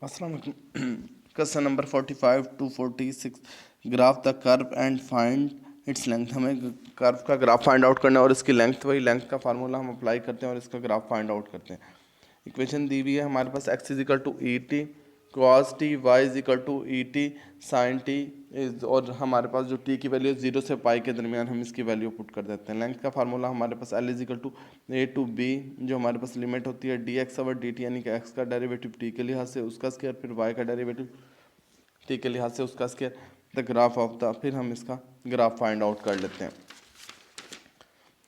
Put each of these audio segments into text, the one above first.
अस्सलाम वालेकुम। Question number 45 to 46, graph the curve and find its length. हमें curve का ग्राफ फाइंड आउट करना है और इसकी लेंथ, वही लेंथ का फार्मूला हम अप्लाई करते हैं और इसका ग्राफ फाइंड आउट करते हैं। इक्वेशन दी हुई है हमारे पास, x is equal to e t cos t, y is equal to e t sine t is, और हमारे पास जो t की वैल्यू 0 से पाई के दरमियान हम इसकी वैल्यू पुट कर देते हैं। लेंथ का फार्मूला हमारे पास l is equal to a to b, जो हमारे पास लिमिट होती है dx ओवर dt, यानी कि x का डेरिवेटिव t के लिहाज से उसका स्क्वायर, फिर y का डेरिवेटिव t के लिहाज से उसका square, the graph of the, फिर हम इसका ग्राफ फाइंड आउट कर लेते हैं।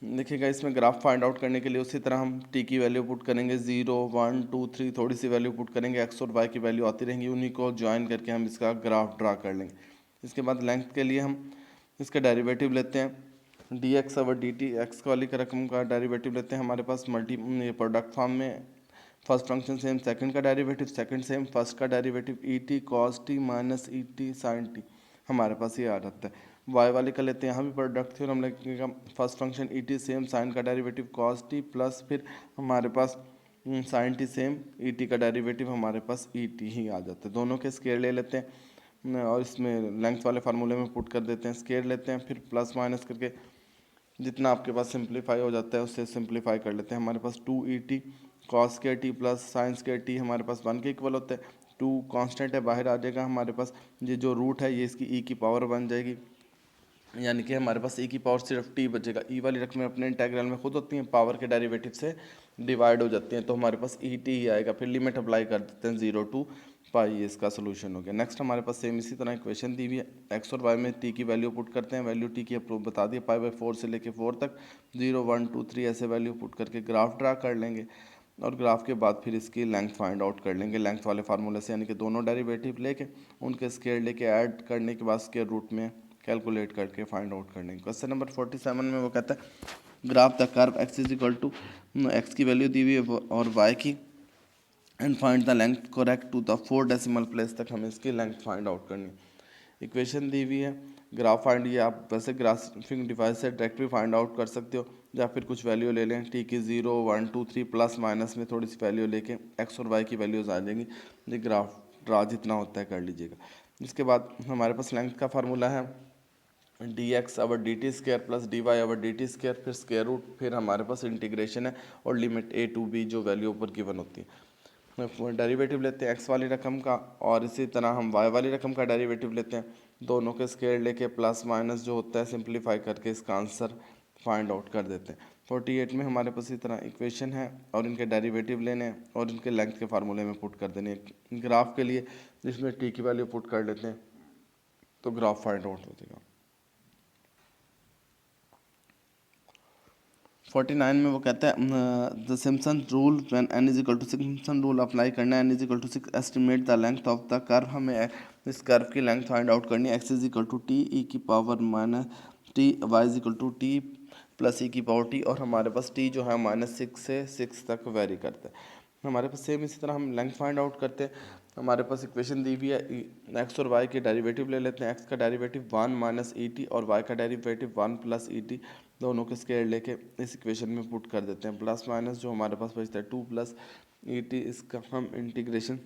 देखिएगा इसमें ग्राफ फाइंड आउट करने के लिए उसी तरह हम टी की वैल्यू पुट करेंगे, 0 1 2 3, थोड़ी सी वैल्यू पुट करेंगे, एक्स और वाई की वैल्यू आती रहेंगी, उन्हीं को ज्वाइन करके हम इसका ग्राफ ड्रा कर लेंगे। इसके बाद लेंथ के लिए हम इसका डेरिवेटिव लेते हैं, d x over d t, x वाली का रकम का डेरिवेटिव लेते हैं हमारे पास मल्टी प्रोडक्ट फॉर्म में। फर्स्ट फंक्शन सेम, सेकंड का डेरिवेटिव सेकंड सेम, फर्स्ट का derivative e t cos t minus e t sine t, हमारे पास ये आ जाता है। वाई वाले का लेते हैं, यहाँ भी प्रोडक्ट थ्योरम लगेगा, first function e t same, sine का डेरिवेटिव कॉस टी प्लस फिर हमारे पास sine t same, e t का डेरिवेटिव हमारे पास ई टी ही आ जाता है। दोनों के स्केयर ले लेते हैं और इसमें लेंथ वाले फार्मूले में पुट कर देते हैं, स्केयर लेते हैं, फिर प्लस माइनस करके जितना आपके पास सिंप्लीफाई हो जाता है उससे सिंप्लीफाई कर लेते हैं। हमारे पास 2et कॉस के टी प्लस साइंस के टी हमारे पास 1 के इक्वल होता है। 2 कांस्टेंट है, बाहर आ जाएगा हमारे पास, ये जो रूट है ये इसकी e की पावर बन जाएगी, यानी कि हमारे पास e की पावर सिर्फ t बचेगा। e वाली रकमें अपने इंटेग्रल में खुद होती हैं, पावर के डेरिवेटिव से डिवाइड हो जाती हैं, तो हमारे पास ई टी ही आएगा। फिर लिमिट अप्लाई कर देते हैं 0 टू पाई, ये इसका सोल्यूशन हो गया। नेक्स्ट हमारे पास सेम इसी तरह इक्वेशन दी हुई है, एक्स और वाई में टी की वैल्यू पुट करते हैं, वैल्यू टी की अप्रूव बता दी, पाई बाई 4 से लेके 4 तक 0 1 2 3 ऐसे वैल्यू पुट करके ग्राफ ड्रा कर लेंगे और ग्राफ के बाद फिर इसकी लेंथ फाइंड आउट कर लेंगे लेंथ वाले फार्मूले से, यानी कि दोनों डेरिवेटिव लेके उनके स्केयर लेके ऐड करने के बाद स्केयर रूट में कैलकुलेट करके फाइंड आउट करने। क्वेश्चन नंबर 47 में वो कहता है graph the curve x is equal to, x की वैल्यू दी हुई है और वाई की, and find the length correct to the 4 decimal place तक हमें इसकी लेंथ फाइंड आउट करनी है। इक्वेशन दी हुई है, ग्राफ फाइंड, ये आप वैसे ग्राफिंग डिवाइस से डायरेक्ट भी फाइंड आउट कर सकते हो या फिर कुछ वैल्यू ले लें, टी की 0 1 2 3 प्लस माइनस में थोड़ी सी वैल्यू लेके एक्स और वाई की वैल्यूज़ आ जाएंगी, ये ग्राफ ड्रा जितना होता है कर लीजिएगा। इसके बाद हमारे पास लेंथ का फार्मूला है d x over d t square plus d y over d t square, फिर स्क्वायर रूट, फिर हमारे पास इंटीग्रेशन है और लिमिट ए टू बी जो वैल्यू ऊपर गिवन होती है। डेरिवेटिव लेते हैं एक्स वाली रकम का और इसी तरह हम वाई वाली रकम का डेरिवेटिव लेते हैं, दोनों के स्क्वायर लेके प्लस माइनस जो होता है सिंप्लीफाई करके इसका आंसर फाइंड आउट कर देते हैं। 48 में हमारे पास इसी तरह इक्वेशन है और इनके डेरिवेटिव लेने हैं और इनके लेंथ के फार्मूले में पुट कर देने हैं। ग्राफ के लिए जिसमें टी की वैल्यू पुट कर लेते हैं तो ग्राफ फाइंड आउट हो जाएगा। 49 में वो कहता है the Simpson rule when n is equal to, Simpson rule apply करना है, n is equal to 6, estimate the length of the curve, हमें इस कर्व की लेंथ फाइंड आउट करनी है। x is equal to t e की power minus t, y is equal to t plus e की power T, और हमारे पास t जो है -6 से 6 तक वेरी करता है। हमारे पास सेम इसी तरह हम लेंथ फाइंड आउट करते हैं, हमारे पास इक्वेशन दी हुई है, एक्स और वाई के डेरिवेटिव ले लेते हैं, एक्स का डेरिवेटिव 1 माइनस ई टी और वाई का डेरिवेटिव 1 प्लस ई टी, दोनों के स्केयर लेके इस इक्वेशन में पुट कर देते हैं, प्लस माइनस जो हमारे पास बचता है 2 प्लस ई टी, इसका हम इंटीग्रेशन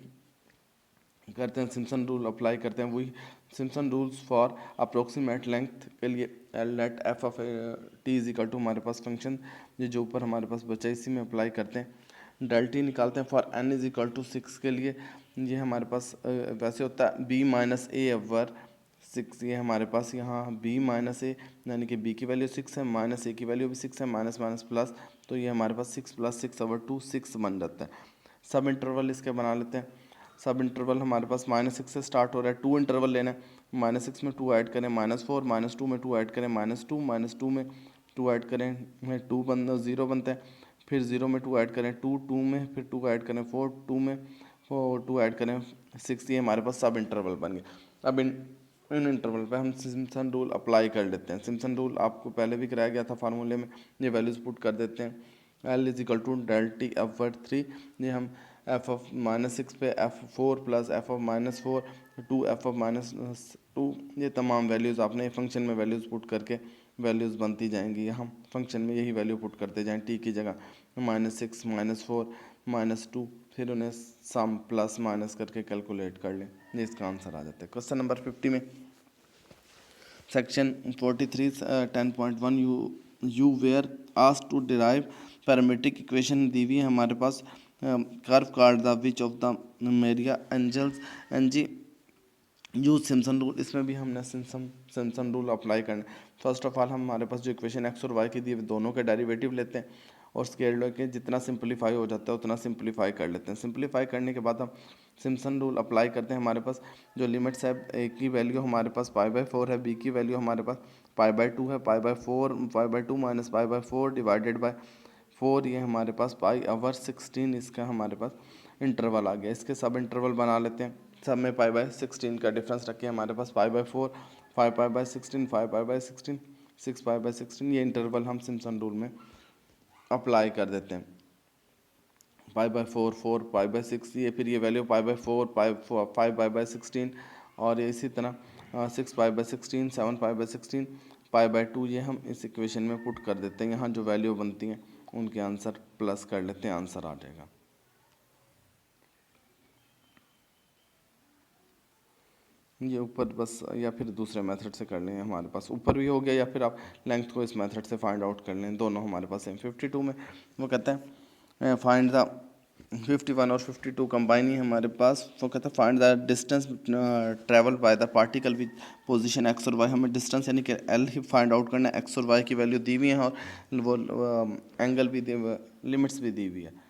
करते हैं, सिम्पसन रूल अप्लाई करते हैं, वही Simpson rules for approximate length के लिए l let f of t is equal to, हमारे पास फंक्शन ये जो ऊपर हमारे पास बचा इसी में अप्लाई करते हैं। डेल टी निकालते हैं for n is equal to 6 के लिए, ये हमारे पास वैसे होता है बी माइनस ए ओवर 6, ये हमारे पास यहाँ बी माइनस ए, यानी कि बी की वैल्यू 6 है, माइनस ए की वैल्यू भी 6 है, माइनस माइनस प्लस, तो ये हमारे पास 6 प्लस 6 ओवर 2 6 बन जाता है। सब इंटरवल इसके बना लेते हैं, सब इंटरवल हमारे पास -6 से स्टार्ट हो रहा है, 2 इंटरवल लेना है, -6 में 2 ऐड करें -4, -2 में 2 ऐड करें -2, -2 में 2 ऐड करें 2 0 बनता है, फिर 0 में 2 ऐड करें 2, 2 में फिर 2 ऐड करें 4, 2 में 2 ऐड करें 6, ये हमारे पास सब इंटरवल बन गए। अब इन इंटरवल पे हम सिम्पसन रूल अप्लाई कर लेते हैं। सिम्पसन रूल आपको पहले भी कराया गया था फार्मूले में, ये वैल्यूज पुट कर देते हैं, l is equal to del t upward 3, ये हम एफ ऑफ -6 पे f4 plus f of -4 2 f of -2, ये तमाम वैल्यूज़ आपने फंक्शन में वैल्यूज़ पुट करके वैल्यूज़ बनती जाएंगी, यहाँ फंक्शन में यही वैल्यू पुट करते जाएं, टी की जगह -6 -4 -2, फिर उन्हें सम प्लस माइनस करके कैलकुलेट कर लें, ये इसका आंसर आ जाता है। क्वेश्चन नंबर 50 में section 43 10.1 you were asked to derive parametric equation दी हुई है हमारे पास, curve card the which of the Maria angels NG use Simpson rule. इसमें भी हमने सिम्पसन रूल अप्लाई करना है। फर्स्ट ऑफ ऑल हमारे पास जो इक्वेशन एक्स और वाई की दी है दोनों के डेरिवेटिव लेते हैं और स्केल लेके जितना सिंपलीफाई हो जाता है उतना सिंपलीफाई कर लेते हैं। सिंपलीफाई करने के बाद हम सिम्पसन रूल अप्लाई करते हैं। हमारे पास जो लिमिट्स है, ए की वैल्यू हमारे पास π/4 है, बी की वैल्यू हमारे पास π/2 है, π/4 π/2 माइनस π/4 डिवाइडेड बाय 4, ये हमारे पास π/16 इसका हमारे पास इंटरवल आ गया। इसके सब इंटरवल बना लेते हैं। सब में π/16 का डिफरेंस रखिए हमारे पास π/4 5π/16 5π/16 6π/16, ये इंटरवल हम सिम्पसन रूल में अप्लाई कर देते हैं। π/4 4 π/6, ये फिर ये वैल्यू π/4 5π/16 और इसी तरह 6π/16 7π/16 π/2, ये हम इस इक्वेशन में पुट कर देते हैं। यहाँ जो वैल्यू बनती हैं उनके आंसर प्लस कर लेते हैं, आंसर आ जाएगा। ये ऊपर बस या फिर दूसरे मेथड से कर लें, हमारे पास ऊपर भी हो गया, या फिर आप लेंथ को इस मेथड से फाइंड आउट कर लें, दोनों हमारे पास हैं। 52 में वो कहता है फाइंड द 51 और 52 कंबाइन ही हमारे पास, वो कहता है find the distance travel by the particle with position x और वाई। हमें डिस्टेंस यानी कि एल ही फाइंड आउट करना है। एक्स और वाई की वैल्यू दी हुई है और वो एंगल भी लिमिट्स भी दी हुई है।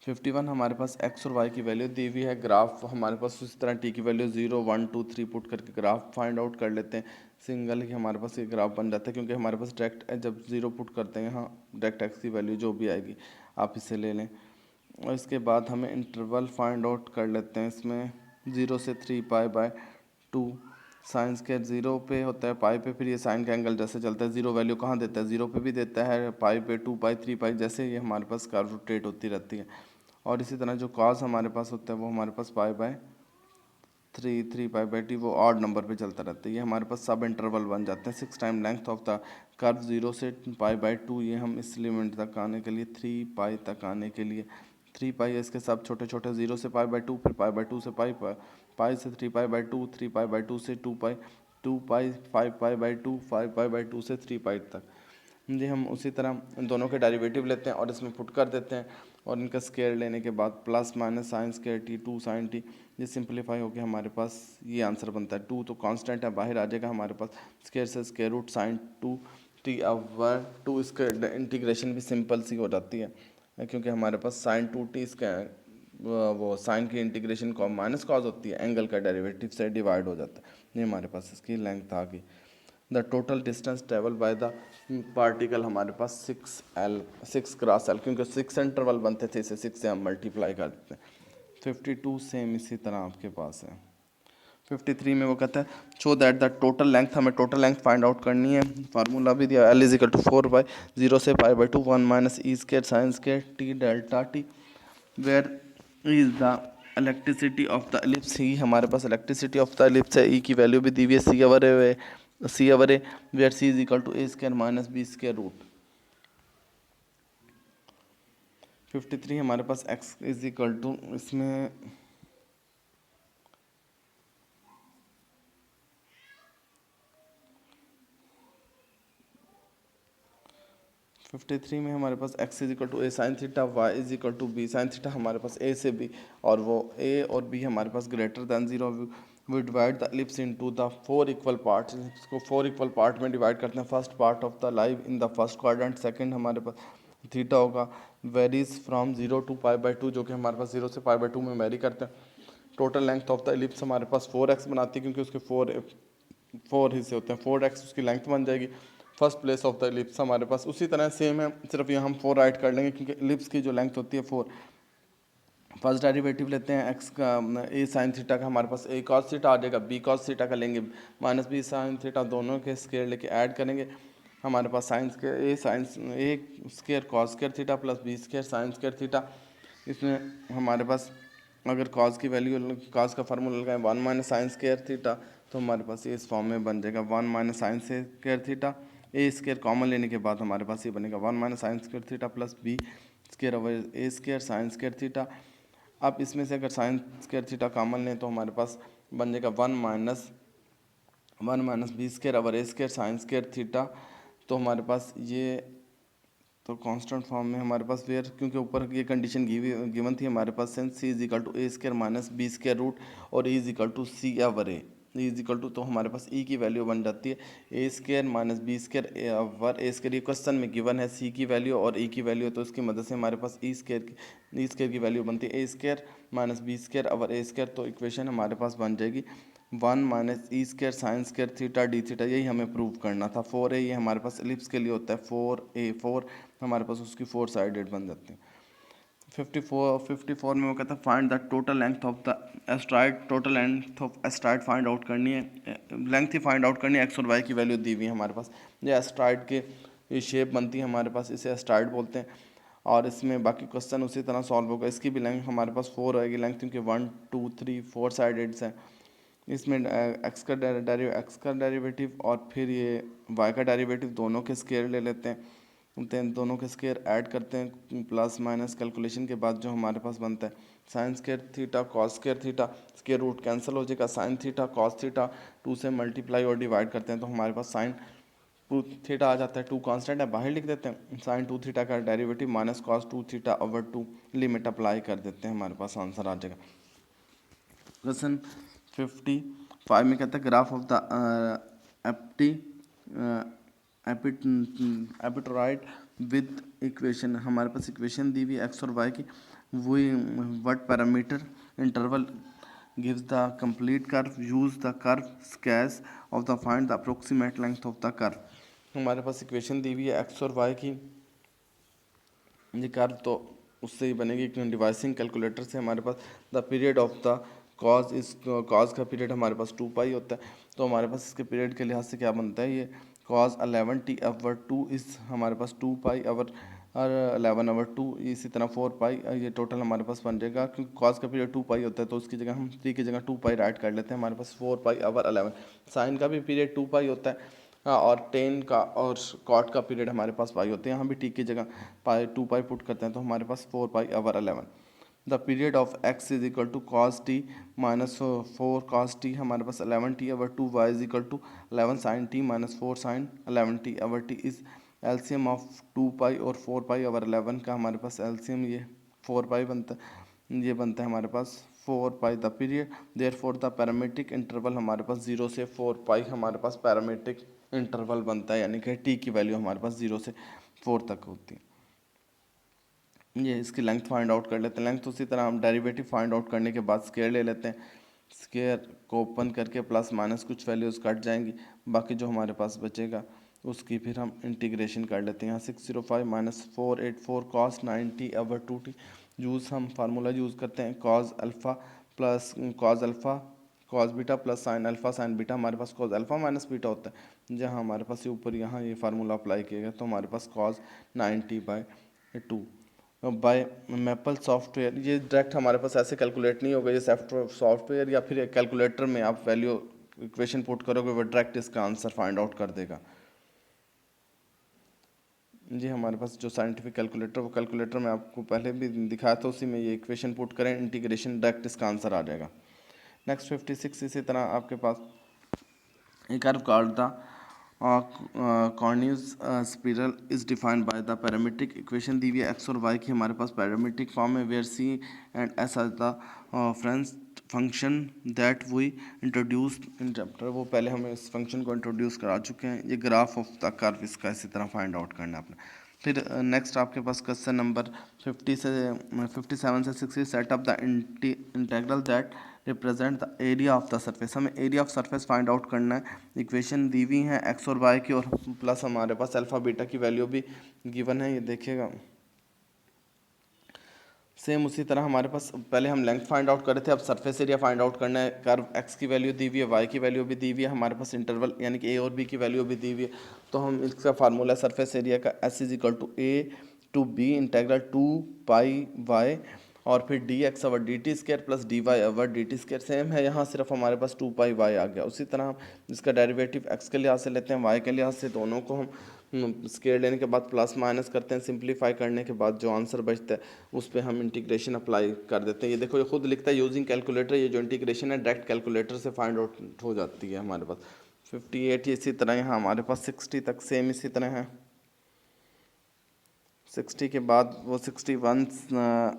51 हमारे पास एक्स और वाई की वैल्यू दी हुई है। ग्राफ हमारे पास उसी तरह टी की वैल्यू 0 1 2 3 पुट करके ग्राफ फाइंड आउट कर लेते हैं। सिंगल ही हमारे पास ये ग्राफ बन जाता है, क्योंकि हमारे पास डायरेक्ट जब 0 पुट करते हैं यहाँ डायरेक्ट एक्स की वैल्यू जो भी आएगी आप इसे ले लें। और इसके बाद हमें इंटरवल फाइंड आउट कर लेते हैं। इसमें 0 से 3π/2 साइन स्क्वायर 0 पे होता है, पाई पे फिर ये साइन का एंगल जैसे चलता है 0 वैल्यू कहाँ देता है, 0 पे भी देता है, पाई पे 2π 3π, जैसे ये हमारे पास कर्व रोटेट होती रहती है। और इसी तरह जो कॉस हमारे पास होता है वो हमारे पास π/3 3π/2 वो ऑड नंबर पे चलता रहता है। ये हमारे पास सब इंटरवल बन जाते हैं। 6 time length of the curve 0 से π/2, ये हम इस लिमिट तक आने के लिए 3π तक आने के लिए 3π है, इसके सब छोटे छोटे 0 से π/2 फिर π/2 से पाई से 3π/2 3π/2 से 2π 2π 5π/2 5π/2 से 3π तक। जी हम उसी तरह दोनों के डेरिवेटिव लेते हैं और इसमें पुट कर देते हैं और इनका स्केयर लेने के बाद plus minus sine square t 2 sine t, ये सिंपलीफाई होकर हमारे पास ये आंसर बनता है। 2 तो कांस्टेंट है, बाहर आ जाएगा हमारे पास, स्केयर से square root sine 2 t over 2, इसका इंटीग्रेशन भी सिंपल सी हो जाती है, क्योंकि हमारे पास साइन 2t इसका वो साइन की इंटीग्रेशन को माइनस कॉज होती है, एंगल का डेरिवेटिव से डिवाइड हो जाता है। ये हमारे पास इसकी लेंथ आ गई। The total distance travel by the particle हमारे पास 6 क्रॉस एल, क्योंकि 6 इंटरवल बनते थे, इसे 6 से हम मल्टीप्लाई कर देते हैं। 52 सेम इसी तरह आपके पास है। 53 में वो कहता है show that the total length, हमें टोटल लेंथ फाइंड आउट करनी है। फार्मूला भी दिया L = 4/0 से π/2 1 - e² sin square t delta t, where is the electricity of the ellipse. ही हमारे पास इलेक्ट्रिसिटी ऑफ द एलिप्स है, ई की वैल्यू भी दी हुई है, c over a where c = a² - b² root. 53 हमारे पास x = इसमें 53 में हमारे पास x = a sin theta, y = b sin theta, हमारे पास a से b और वो a और b हमारे पास greater than 0। We divide the ellipse into the 4 equal parts, इसको 4 इक्वल पार्ट में डिवाइड करते हैं। First part of the live in the first quadrant, second हमारे पास थीटा होगा वेरीज फ्रॉम 0 to π/2, जो कि हमारे पास 0 से π/2 में वेरी करते हैं। Total length of the ellipse हमारे पास 4x बनाती है, क्योंकि उसके 4 हिस्से होते हैं, 4x उसकी लेंथ बन जाएगी। First place of the ellipse हमारे पास उसी तरह सेम है, सिर्फ यहाँ हम 4 राइट कर लेंगे, क्योंकि एलिप्स की जो लेंथ होती है 4। फर्स्ट डेरिवेटिव लेते हैं x का, a sin थीटा का हमारे पास a cos थीटा आ जाएगा, b cos थीटा का लेंगे -b sin थीटा, दोनों के स्क्वायर लेके ऐड करेंगे। हमारे पास sine square a² cos square theta plus b² sin square theta. इसमें हमारे पास अगर cos की वैल्यू, cos का फार्मूला लगाएं 1 - sin स्क्वायर थीटा, तो हमारे पास ये इस फॉर्म में बन जाएगा 1 - sin square theta a square common लेने के बाद हमारे पास ये बनेगा 1 minus sine square theta plus b square over a square sine square theta. अब इसमें से अगर साइन स्क्वायर थीटा कॉमन लें तो हमारे पास बन जाएगा 1 minus B square over a square sine square theta. तो हमारे पास ये तो कांस्टेंट फॉर्म में हमारे पास वेयर, क्योंकि ऊपर ये कंडीशन गिवन थी हमारे पास, sense C is equal to A square minus b square root और E is equal to C over A is equal to, तो हमारे पास ई की वैल्यू बन जाती है a square minus b square over a square. ये क्वेश्चन में गिवन है सी की वैल्यू और ई की वैल्यू, तो इसकी मदद से हमारे पास ई स्क्वायर की वैल्यू बनती है a square minus b square over a square. तो इक्वेशन हमारे पास बन जाएगी 1 minus e square sine square theta d theta. यही हमें प्रूव करना था। 4a ये हमारे पास एलिप्स के लिए होता है 4 हमारे पास उसकी 4 साइडेड बन जाती है। 54 में वो कहता है find the total length of the astroid. Total length of astroid find out करनी है, लेंथ ही फाइंड आउट करनी है। एक्स और वाई की वैल्यू दी हुई है हमारे पास। ये एस्ट्राइड के ये शेप बनती है हमारे पास, इसे एस्ट्राइड बोलते हैं। और इसमें बाकी क्वेश्चन उसी तरह सॉल्व होगा। इसकी भी लेंथ हमारे पास 4 आएगी लेंथ, क्योंकि 1 2 3 4 साइडेड्स हैं। इसमें एक्स का डेरिवेटिव और फिर ये वाई का डेरिवेटिव दोनों के स्केयर ले लेते हैं, दोनों के स्केयर ऐड करते हैं प्लस माइनस कैलकुलेशन के बाद जो हमारे पास बनता है sine square theta cos square theta, square root cancel हो जाएगा, साइन थीटा कॉस थीटा 2 से मल्टीप्लाई और डिवाइड करते हैं तो हमारे पास साइन 2 थीटा आ जाता है। 2 कांस्टेंट है, बाहर लिख देते हैं। साइन 2 थीटा का derivative minus cos 2 theta over 2 limit apply कर देते हैं, हमारे पास आंसर आ जाएगा। क्वेश्चन 55 में कहता है graph of the epitrochoid with equation. हमारे पास इक्वेशन दी हुई एक्स और वाई की, वही what parameter interval gives the complete curve, use the curve sketch of the find the approximate length of the curve. हमारे पास इक्वेशन दी हुई है एक्स और वाई की, ये कर्व तो उससे ही बनेगी डिवाइसिंग कैलकुलेटर से। हमारे पास the period of the cos, इस कॉज का पीरियड हमारे पास 2 पाई होता है। तो हमारे पास इसके पीरियड के लिहाज से क्या बनता है, ये कॉज 11t ओवर 2 इस हमारे पास 2 पाई ओवर 11 ओवर 2, इसी तरह 4 पाई, ये टोटल हमारे पास बन जाएगा। क्योंकि कॉज का पीरियड 2 पाई होता है तो उसकी जगह हम 3 की जगह 2 पाई राइट कर लेते हैं। हमारे पास 4 पाई ओवर 11। साइन का भी पीरियड 2 पाई होता है और टेन का और कॉट का पीरियड हमारे पास पाई होते हैं। यहाँ भी टी की जगह 2 पाई पुट करते हैं तो हमारे पास 4 pi over 11। The period of x is equal to cos t minus 4 cos t, हमारे पास 11t over 2, y is equal to 11 sine t minus 4 sine 11t over t is LCM of 2 pi और 4 pi over 11 का हमारे पास LCM ये 4 पाई बनता है, ये बनता है हमारे पास 4 pi. The period therefore the parametric interval हमारे पास 0 से 4 पाई हमारे पास पैरामीट्रिक इंटरवल बनता है, यानी कि टी की वैल्यू हमारे पास 0 से 4 तक होती है। ये इसकी लेंथ फाइंड आउट कर लेते हैं। लेंथ उसी तरह हम डेरिवेटिव फाइंड आउट करने के बाद स्केयर ले लेते हैं। स्केयर को ओपन करके प्लस माइनस कुछ वैल्यूज़ कट जाएंगी, बाकी जो हमारे पास बचेगा उसकी फिर हम इंटीग्रेशन कर लेते हैं। यहाँ 605 minus 484 cos 90 over 2t, use हम फार्मूला यूज़ करते हैं cos alpha plus cos alpha cos beta plus sine alpha sine beta. हमारे पास कॉज अल्फ़ा माइनस बीटा होता है, जहाँ हमारे पास ये ऊपर यहाँ ये फार्मूला अप्लाई किया गया तो हमारे पास कॉज 90/2 बाय मैपल सॉफ्टवेयर। ये डायरेक्ट हमारे पास ऐसे कैलकुलेट नहीं होगा, ये सॉफ्टवेयर या फिर कैलकुलेटर में आप वैल्यू इक्वेशन पुट करोगे वो डायरेक्ट इसका आंसर फाइंड आउट कर देगा। जी हमारे पास जो साइंटिफिक कैलकुलेटर, वो कैलकुलेटर में आपको पहले भी दिखाया था, उसी में ये इक्वेशन पुट करें इंटीग्रेशन डायरेक्ट इसका आंसर आ जाएगा। नेक्स्ट 56 इसी तरह आपके पास एक curve called the Cornu's spiral is defined by the parametric equation दी हुई है एक्स और वाई की हमारे पास पैरामीट्रिक फॉर्म में, where c and s are the फ्रेंड्स function that we introduce in chapter. वो पहले हमें इस फंक्शन को इंट्रोड्यूस करा चुके हैं। ये ग्राफ ऑफ द कर्व इसका इसी तरह फाइंड आउट करना है अपना। फिर नेक्स्ट आपके पास क्वेश्चन नंबर 57 से 60, set up the integral that represent the area of the surface. हमें area of surface find out करना है। इक्वेशन दी हुई है एक्स और वाई की और प्लस हमारे पास अल्फा बीटा की वैल्यू भी गिवन है, ये देखिएगा। सेम उसी तरह हमारे पास पहले हम लेंथ फाइंड आउट कर रहे थे, अब सरफेस एरिया फाइंड आउट करना है। कर्व एक्स की वैल्यू दी हुई है, वाई की वैल्यू भी दी हुई है, हमारे पास इंटरवल यानी कि ए और बी की वैल्यू भी दी हुई है। तो हम इसका फार्मूला सरफेस एरिया का S is equal to a to b integral 2 pi y और फिर d x over d t square plus d y over d t square same है, यहाँ सिर्फ हमारे पास 2 पाई वाई आ गया। उसी तरह हम इसका डेरिवेटिव एक्स के लिहाज से लेते हैं, वाई के लिहाज से, दोनों को हम स्क्वायर लेने के बाद प्लस माइनस करते हैं, सिंप्लीफाई करने के बाद जो आंसर बचता है उस पर हम इंटीग्रेशन अप्लाई कर देते हैं। ये देखो ये खुद लिखता है यूजिंग कैलकुलेटर, ये जो इंटीग्रेशन है डायरेक्ट कैलकुलेटर से फाइंड आउट हो जाती है हमारे पास। 58 इसी तरह यहाँ हमारे पास 60 तक सेम इसी तरह है। 60 के बाद वो 61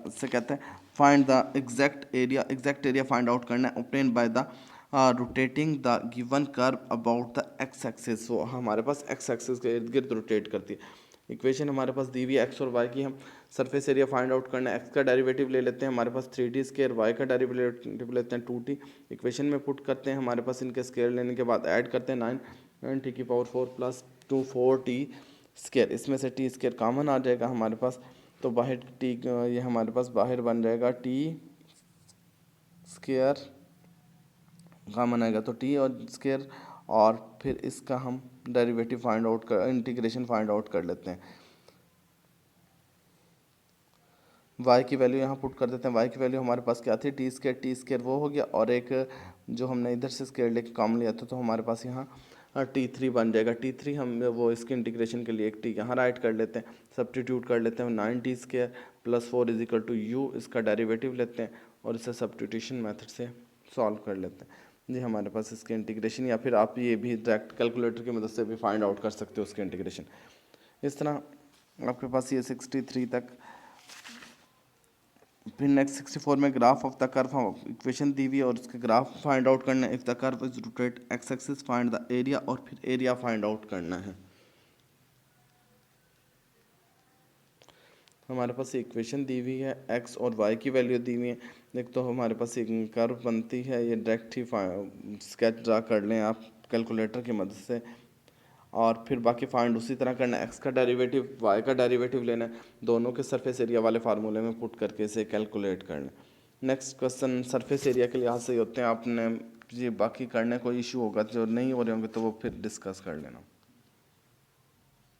से कहते हैं find the exact area find out करना है obtain by the rotating the given curve about the x axis. वो हमारे पास एक्स एक्सिस के इर्द गिर्द रोटेट करती है। इक्वेशन हमारे पास दी हुई है एक्स और वाई की, हम सरफेस एरिया फाइंड आउट करना है। एक्स का डेरिवेटिव ले लेते हैं, हमारे पास 3t स्क्वायर, वाई का डेरिवेटिव लेते हैं 2t, इक्वेशन में पुट करते हैं, हमारे पास इनके स्क्वायर लेने के बाद ऐड करते हैं 9t की पावर 4 प्लस 2 4t स्क्वायर, इसमें से t स्क्वायर कॉमन आ जाएगा हमारे पास, तो बाहर t ये हमारे पास बाहर बन जाएगा t स्क्वायर कॉमन आएगा तो t और स्क्वायर, और फिर इसका हम डेरिवेटिव फाइंड आउट कर इंटीग्रेशन फाइंड आउट कर लेते हैं। y की वैल्यू यहाँ पुट कर देते हैं। y की वैल्यू हमारे पास क्या थी, टी स्क्वायर वो हो गया, और एक जो हमने इधर से स्क्वायर लेके कॉमन लिया था तो हमारे पास यहाँ t3 बन जाएगा। t3 हम वो इसके इंटीग्रेशन के लिए एक t यहाँ राइट कर लेते हैं, सब्स्टिट्यूट कर लेते हैं। 9t square plus 4 is equal to u, इसका डेरिवेटिव लेते हैं और इसे सब्स्टिट्यूशन मेथड से सॉल्व कर लेते हैं। जी हमारे पास इसके इंटीग्रेशन, या फिर आप ये भी डायरेक्ट कैलकुलेटर की मदद से भी फाइंड आउट कर सकते हो उसके इंटीग्रेशन। इस तरह आपके पास ये 63 तक। फिर नेक्स्ट 64 में ग्राफ ऑफ द कर्व, हम इक्वेशन दी हुई है और उसके ग्राफ फाइंड आउट करना है। If the curve is rotate x axis find the area, और फिर एरिया फाइंड आउट करना है। हमारे पास इक्वेशन दी हुई है, एक्स और वाई की वैल्यू दी हुई है। एक तो हमारे पास एक कर्व बनती है, ये डायरेक्ट ही स्केच ड्रा कर लें आप कैलकुलेटर की मदद से, और फिर बाकी फाइंड उसी तरह करना है। एक्स का डेरिवेटिव वाई का डेरिवेटिव लेना है, दोनों के सरफेस एरिया वाले फार्मूले में पुट करके इसे कैलकुलेट करना है। नेक्स्ट क्वेश्चन सरफेस एरिया के लिहाज से होते हैं, आपने ये बाकी करने कोई इशू होगा, जो नहीं हो रहे होंगे तो वो फिर डिस्कस कर लेना।